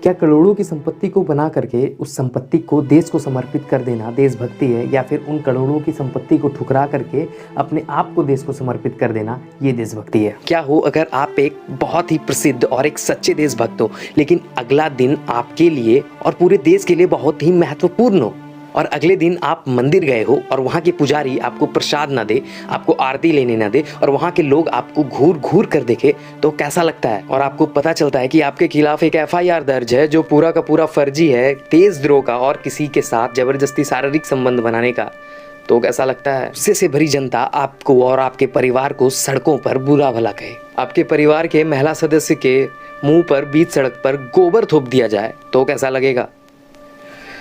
क्या करोड़ों की संपत्ति को बना करके उस संपत्ति को देश को समर्पित कर देना देशभक्ति है, या फिर उन करोड़ों की संपत्ति को ठुकरा करके अपने आप को देश को समर्पित कर देना ये देशभक्ति है? क्या हो अगर आप एक बहुत ही प्रसिद्ध और एक सच्चे देशभक्त हो, लेकिन अगला दिन आपके लिए और पूरे देश के लिए बहुत ही महत्वपूर्ण हो, और अगले दिन आप मंदिर गए हो और वहाँ के पुजारी आपको प्रसाद ना दे, आपको आरती लेने ना दे, और वहाँ के लोग आपको घूर घूर कर देखे, तो कैसा लगता है? और आपको पता चलता है कि आपके खिलाफ एक FIR दर्ज है जो पूरा का पूरा फर्जी है, देशद्रोह का और किसी के साथ जबरदस्ती शारीरिक संबंध बनाने का, तो कैसा लगता है? गुस्से से भरी जनता आपको और आपके परिवार को सड़कों पर बुरा भला कहे, आपके परिवार के महिला सदस्य के मुंह पर बीच सड़क पर गोबर थोप दिया जाए, तो कैसा लगेगा?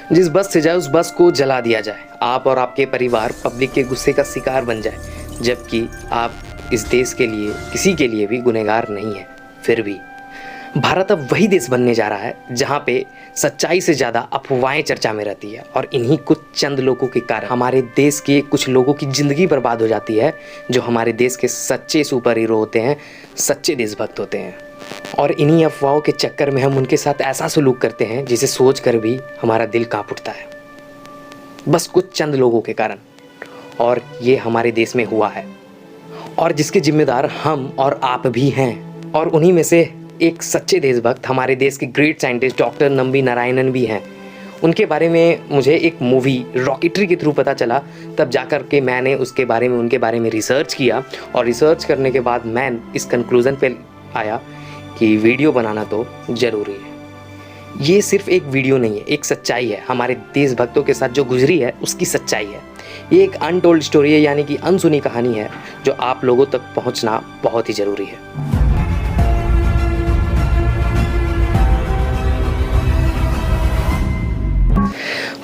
जिस बस से जाए उस बस को जला दिया जाए, आप और आपके परिवार पब्लिक के गुस्से का शिकार बन जाए, जबकि आप इस देश के लिए किसी के लिए भी गुनहगार नहीं है। फिर भी भारत अब वही देश बनने जा रहा है जहाँ पे सच्चाई से ज़्यादा अफवाहें चर्चा में रहती है, और इन्हीं कुछ चंद लोगों के कारण हमारे देश के कुछ लोगों की ज़िंदगी बर्बाद हो जाती है, जो हमारे देश के सच्चे सुपर हीरो होते हैं, सच्चे देशभक्त होते हैं। और इन्हीं अफवाहों के चक्कर में हम उनके साथ ऐसा सलूक करते हैं जिसे सोच कर भी हमारा दिल कांप उठता है, बस कुछ चंद लोगों के कारण। और ये हमारे देश में हुआ है, और जिसके जिम्मेदार हम और आप भी हैं। और उन्हीं में से एक सच्चे देशभक्त हमारे देश के great scientist doctor Nambi Narayanan भी हैं। उनके बारे में मुझे एक मूवी रॉकेटरी के थ्रू पता चला, तब जाकर के मैंने उसके बारे में उनके बारे में रिसर्च किया, और रिसर्च करने के बाद मैं इस कंक्लूज़न पे आया कि वीडियो बनाना तो ज़रूरी है। ये सिर्फ एक वीडियो नहीं है, एक सच्चाई है, हमारे देशभक्तों के साथ जो गुजरी है उसकी सच्चाई है। ये एक अनटोल्ड स्टोरी है, यानी कि अनसुनी कहानी है, जो आप लोगों तक पहुंचना बहुत ही ज़रूरी है।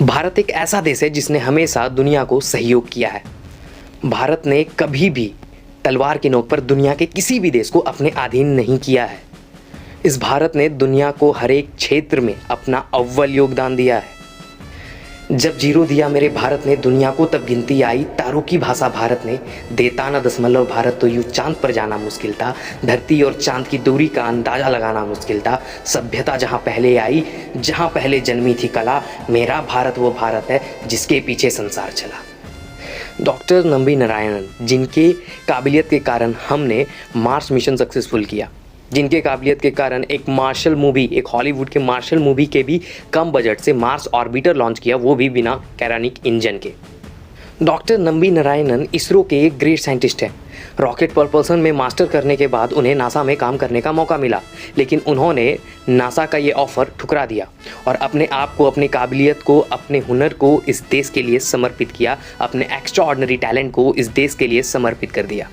भारत एक ऐसा देश है जिसने हमेशा दुनिया को सहयोग किया है। भारत ने कभी भी तलवार की नोक पर दुनिया के किसी भी देश को अपने अधीन नहीं किया है। इस भारत ने दुनिया को हर एक क्षेत्र में अपना अव्वल योगदान दिया है। जब जीरो दिया मेरे भारत ने दुनिया को, तब गिनती आई तारों की भाषा भारत ने, देता ना दशमलव भारत तो यूं चांद पर जाना मुश्किल था, धरती और चांद की दूरी का अंदाजा लगाना मुश्किल था, सभ्यता जहां पहले आई, जहां पहले जन्मी थी कला, मेरा भारत वो भारत है जिसके पीछे संसार चला। डॉक्टर नंबी नारायणन, जिनके काबिलियत के कारण हमने मार्स मिशन सक्सेसफुल किया, जिनके काबिलियत के कारण एक मार्शल मूवी, एक हॉलीवुड के मार्शल मूवी के भी कम बजट से मार्स ऑर्बिटर लॉन्च किया, वो भी बिना कैरानिक इंजन के। डॉक्टर नंबी नारायणन इसरो के एक ग्रेट साइंटिस्ट हैं। रॉकेट propulsion में मास्टर करने के बाद उन्हें नासा में काम करने का मौका मिला, लेकिन उन्होंने नासा का ये ऑफ़र ठुकरा दिया और अपने आप को, अपनी काबिलियत को, अपने हुनर को इस देश के लिए समर्पित किया, अपने एक्स्ट्रा ऑर्डिनरी टैलेंट को इस देश के लिए समर्पित कर दिया।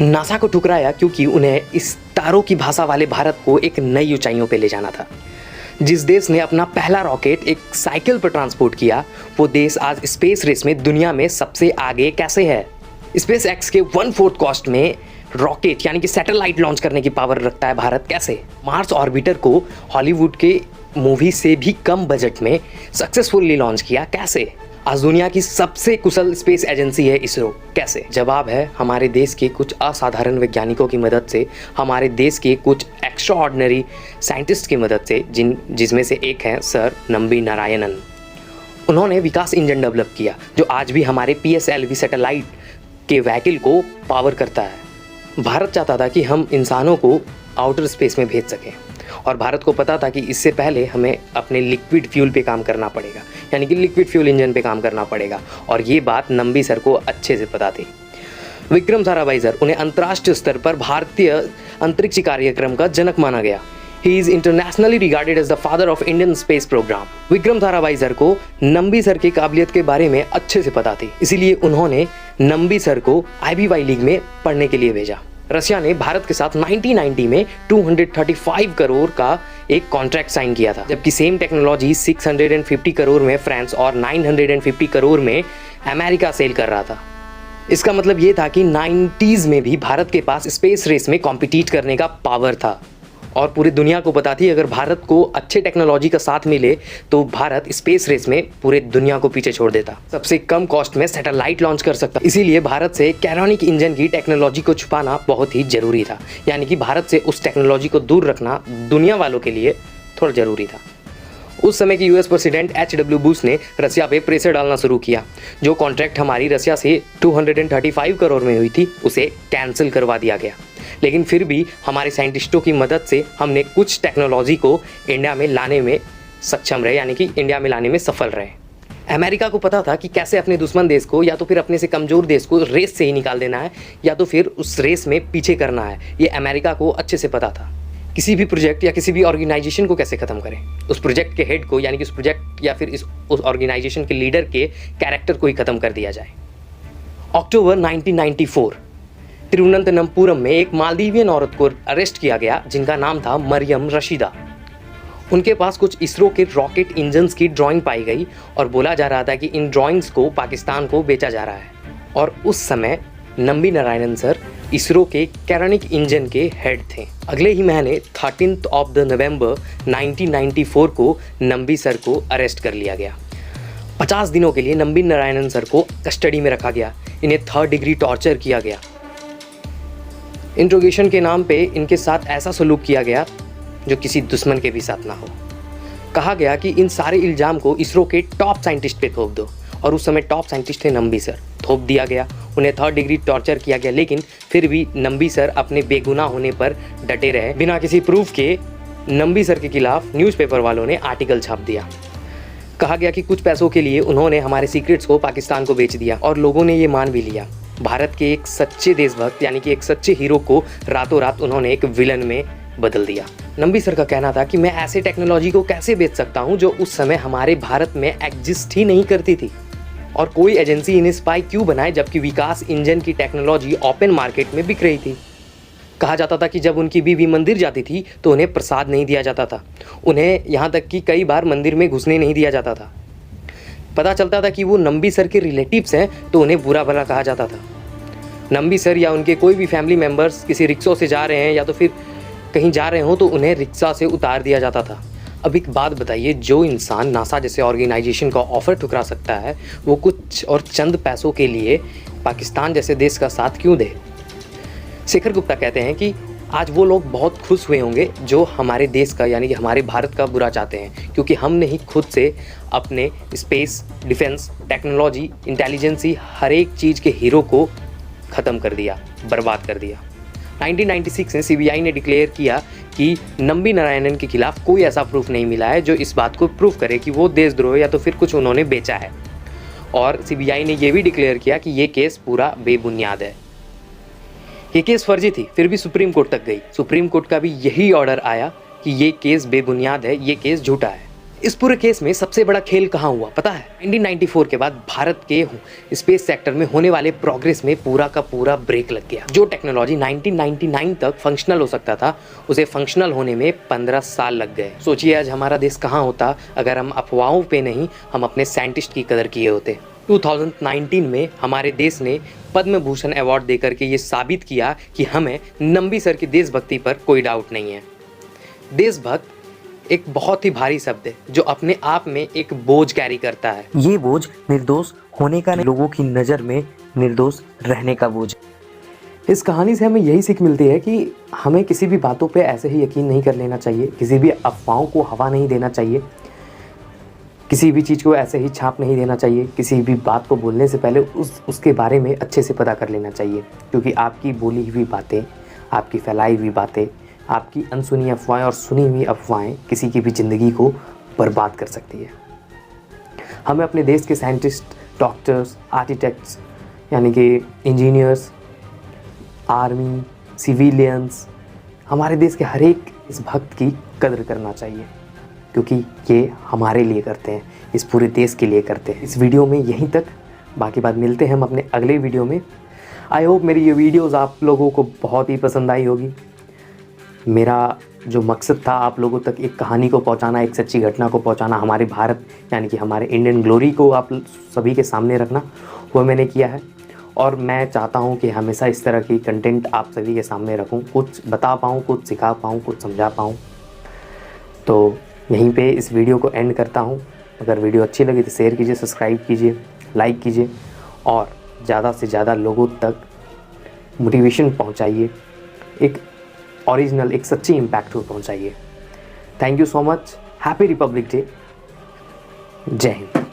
नासा को ठुकराया क्योंकि उन्हें इस तारों की भाषा वाले भारत को एक नई ऊंचाइयों पे ले जाना था। जिस देश ने अपना पहला रॉकेट एक साइकिल पर ट्रांसपोर्ट किया, वो देश आज स्पेस रेस में दुनिया में सबसे आगे कैसे है? स्पेस एक्स के 1/4 कॉस्ट में रॉकेट यानी कि सैटेलाइट लॉन्च करने की पावर रखता है भारत कैसे? मार्स ऑर्बिटर को हॉलीवुड के मूवी से भी कम बजट में सक्सेसफुली लॉन्च किया कैसे? आज दुनिया की सबसे कुशल स्पेस एजेंसी है इसरो कैसे? जवाब है हमारे देश के कुछ असाधारण वैज्ञानिकों की मदद से, हमारे देश के कुछ एक्स्ट्रा ऑर्डिनरी साइंटिस्ट की मदद से, जिसमें से एक है सर नंबी नारायणन। उन्होंने विकास इंजन डेवलप किया जो आज भी हमारे PSLV सैटेलाइट के व्हीकल को पावर करता है। भारत चाहता था कि हम इंसानों को आउटर स्पेस में भेज सकें, और भारत को पता था कि इससे पहले हमें अपने लिक्विड फ्यूल पे काम करना पड़ेगा, यानी कि लिक्विड फ्यूल इंजन पे काम करना पड़ेगा, और ये बात नंबी सर को अच्छे से पता थी। विक्रम साराभाई सर, उन्हें अंतर्राष्ट्रीय स्तर पर भारतीय अंतरिक्ष कार्यक्रम का जनक माना गया। He is internationally regarded as the father of Indian space programme. Vikram Sarabhai sir को नंबी सर की काबिलियत के बारे में अच्छे से पता थी, इसीलिए उन्होंने नंबी सर को IBY लीग में पढ़ने के लिए भेजा। रशिया ने भारत के साथ 1990 में 235 करोड़ का एक कॉन्ट्रैक्ट साइन किया था, जबकि सेम टेक्नोलॉजी 650 करोड़ में फ्रांस और 950 करोड़ में अमेरिका सेल कर रहा था। इसका मतलब ये था कि 90s में भी भारत के पास स्पेस रेस में कॉम्पिटिट करने का पावर था, और पूरी दुनिया को पता थी अगर भारत को अच्छे टेक्नोलॉजी का साथ मिले तो भारत स्पेस रेस में पूरे दुनिया को पीछे छोड़ देता, सबसे कम कॉस्ट में सैटेलाइट लॉन्च कर सकता। इसीलिए भारत से कैरोनिक इंजन की टेक्नोलॉजी को छुपाना बहुत ही जरूरी था, यानी कि भारत से उस टेक्नोलॉजी को दूर रखना दुनिया वालों के लिए थोड़ा ज़रूरी था। उस समय के यूएस प्रेसिडेंट एच.डब्ल्यू. बुश ने रसिया पे प्रेशर डालना शुरू किया। जो कॉन्ट्रैक्ट हमारी रसिया से 235 करोड़ में हुई थी उसे कैंसिल करवा दिया गया। लेकिन फिर भी हमारे साइंटिस्टों की मदद से हमने कुछ टेक्नोलॉजी को इंडिया में लाने में सक्षम रहे, यानी कि इंडिया में लाने में सफल रहे। अमेरिका को पता था कि कैसे अपने दुश्मन देश को या तो फिर अपने से कमज़ोर देश को रेस से ही निकाल देना है या तो फिर उस रेस में पीछे करना है। ये अमेरिका को अच्छे से पता था। किसी भी प्रोजेक्ट या किसी भी ऑर्गेनाइजेशन को कैसे ख़त्म करें, उस प्रोजेक्ट के हेड को, यानी कि उस प्रोजेक्ट या फिर उस ऑर्गेनाइजेशन के लीडर के कैरेक्टर को ही ख़त्म कर दिया जाए। अक्टूबर 1994 तिरुवनंतपुरम में एक मालदीवियन औरत को अरेस्ट किया गया जिनका नाम था मरियम रशीदा। उनके पास कुछ इसरो के रॉकेट इंजन्स की ड्राइंग पाई गई और बोला जा रहा था कि इन ड्राइंग्स को पाकिस्तान को बेचा जा रहा है। और उस समय नंबी नारायणन सर इसरो के कैरोनिक इंजन के हेड थे। अगले ही महीने 13 नवंबर 1994 को नंबी सर को अरेस्ट कर लिया गया। 50 दिनों के लिए नंबी नारायणन सर को कस्टडी में रखा गया। इन्हें 3rd डिग्री टॉर्चर किया गया। इंट्रोगेशन के नाम पे इनके साथ ऐसा सलूक किया गया जो किसी दुश्मन के भी साथ ना हो। कहा गया कि इन सारे इल्ज़ाम को इसरो के टॉप साइंटिस्ट पे थोप दो, और उस समय टॉप साइंटिस्ट थे नंबी सर। थोप दिया गया, उन्हें 3rd डिग्री टॉर्चर किया गया, लेकिन फिर भी नंबी सर अपने बेगुनाह होने पर डटे रहे। बिना किसी प्रूफ के नंबी सर के खिलाफ न्यूज़पेपर वालों ने आर्टिकल छाप दिया। कहा गया कि कुछ पैसों के लिए उन्होंने हमारे सीक्रेट्स को पाकिस्तान को बेच दिया, और लोगों ने ये मान भी लिया। भारत के एक सच्चे देशभक्त यानी कि एक सच्चे हीरो को रातों रात उन्होंने एक विलन में बदल दिया। नंबी सर का कहना था कि मैं ऐसे टेक्नोलॉजी को कैसे बेच सकता हूं जो उस समय हमारे भारत में एग्जिस्ट ही नहीं करती थी, और कोई एजेंसी इन्हें स्पाई क्यों बनाए जबकि विकास इंजन की टेक्नोलॉजी ओपन मार्केट में बिक रही थी। कहा जाता था कि जब उनकी बीवी मंदिर जाती थी तो उन्हें प्रसाद नहीं दिया जाता था। उन्हें यहाँ तक कि कई बार मंदिर में घुसने नहीं दिया जाता था। पता चलता था कि वो नंबी सर के रिलेटिव्स हैं तो उन्हें बुरा भला कहा जाता था। नंबी सर या उनके कोई भी फैमिली मेम्बर्स किसी रिक्शा से जा रहे हैं या तो फिर कहीं जा रहे हो तो उन्हें रिक्शा से उतार दिया जाता था। अब एक बात बताइए, जो इंसान नासा जैसे ऑर्गेनाइजेशन का ऑफ़र ठुकरा सकता है वो कुछ और चंद पैसों के लिए पाकिस्तान जैसे देश का साथ क्यों दे? शेखर गुप्ता कहते हैं कि आज वो लोग बहुत खुश हुए होंगे जो हमारे देश का यानी कि हमारे भारत का बुरा चाहते हैं, क्योंकि हमने ही खुद से अपने स्पेस, डिफेंस, टेक्नोलॉजी, इंटेलिजेंसी हर एक चीज़ के हीरो को ख़त्म कर दिया, बर्बाद कर दिया। 1996 में सीबीआई ने डिक्लेयर किया कि नंबी नारायणन के खिलाफ कोई ऐसा प्रूफ नहीं मिला है जो इस बात को प्रूफ करे कि वो देशद्रोह या तो फिर कुछ उन्होंने बेचा है। और सीबीआई ने ये भी डिक्लेयर किया कि ये केस पूरा बेबुनियाद है। ये केस फर्जी थी, फिर भी सुप्रीम कोर्ट तक गई। सुप्रीम कोर्ट का भी यही ऑर्डर आया कि ये केस बेबुनियाद है, ये केस झूठा है। इस पूरे केस में सबसे बड़ा खेल कहाँ हुआ पता है? 1994 के बाद भारत के स्पेस सेक्टर में होने वाले प्रोग्रेस में पूरा का पूरा ब्रेक लग गया। जो टेक्नोलॉजी 1999 तक फंक्शनल हो सकता था उसे फंक्शनल होने में 15 साल लग गए। सोचिए आज हमारा देश कहाँ होता अगर हम अफवाहों पे नहीं, हम अपने साइंटिस्ट की कदर किए होते। 2019 में हमारे देश ने पद्म भूषण अवार्ड देकर के ये साबित किया कि हमें नंबी सर की देशभक्ति पर कोई डाउट नहीं है। देशभक्त एक बहुत ही भारी शब्द है जो अपने आप में एक बोझ कैरी करता है। ये बोझ निर्दोष होने का नहीं, लोगों की नज़र में निर्दोष रहने का बोझ। इस कहानी से हमें यही सीख मिलती है कि हमें किसी भी बातों पे ऐसे ही यकीन नहीं कर लेना चाहिए, किसी भी अफवाहों को हवा नहीं देना चाहिए, किसी भी चीज़ को ऐसे ही छाप नहीं देना चाहिए, किसी भी बात को बोलने से पहले उसके बारे में अच्छे से पता कर लेना चाहिए, क्योंकि आपकी बोली हुई बातें, आपकी फैलाई हुई बातें, आपकी अनसुनी अफवाहें और सुनी हुई अफवाहें किसी की भी ज़िंदगी को बर्बाद कर सकती है। हमें अपने देश के साइंटिस्ट, डॉक्टर्स, आर्किटेक्ट्स यानी कि इंजीनियर्स, आर्मी, सिविलियंस, हमारे देश के हर एक इस भक्त की कदर करना चाहिए, क्योंकि ये हमारे लिए करते हैं, इस पूरे देश के लिए करते हैं। इस वीडियो में यहीं तक, बाकी बात मिलते हैं हम अपने अगले वीडियो में। आई होप मेरी ये वीडियोज़ आप लोगों को बहुत ही पसंद आई होगी। मेरा जो मकसद था आप लोगों तक एक कहानी को पहुंचाना, एक सच्ची घटना को पहुंचाना, हमारे भारत यानी कि हमारे इंडियन ग्लोरी को आप सभी के सामने रखना, वो मैंने किया है। और मैं चाहता हूं कि हमेशा इस तरह की कंटेंट आप सभी के सामने रखूं, कुछ बता पाऊं, कुछ सिखा पाऊं, कुछ समझा पाऊं। तो यहीं पे इस वीडियो को एंड करता हूं। अगर वीडियो अच्छी लगी तो शेयर कीजिए, सब्सक्राइब कीजिए, लाइक कीजिए और ज़्यादा से ज़्यादा लोगों तक मोटिवेशन पहुंचाइए, एक ओरिजिनल, एक सच्ची इम्पैक्ट पहुंचाइए। Thank you so much. Happy Republic Day. जय हिंद।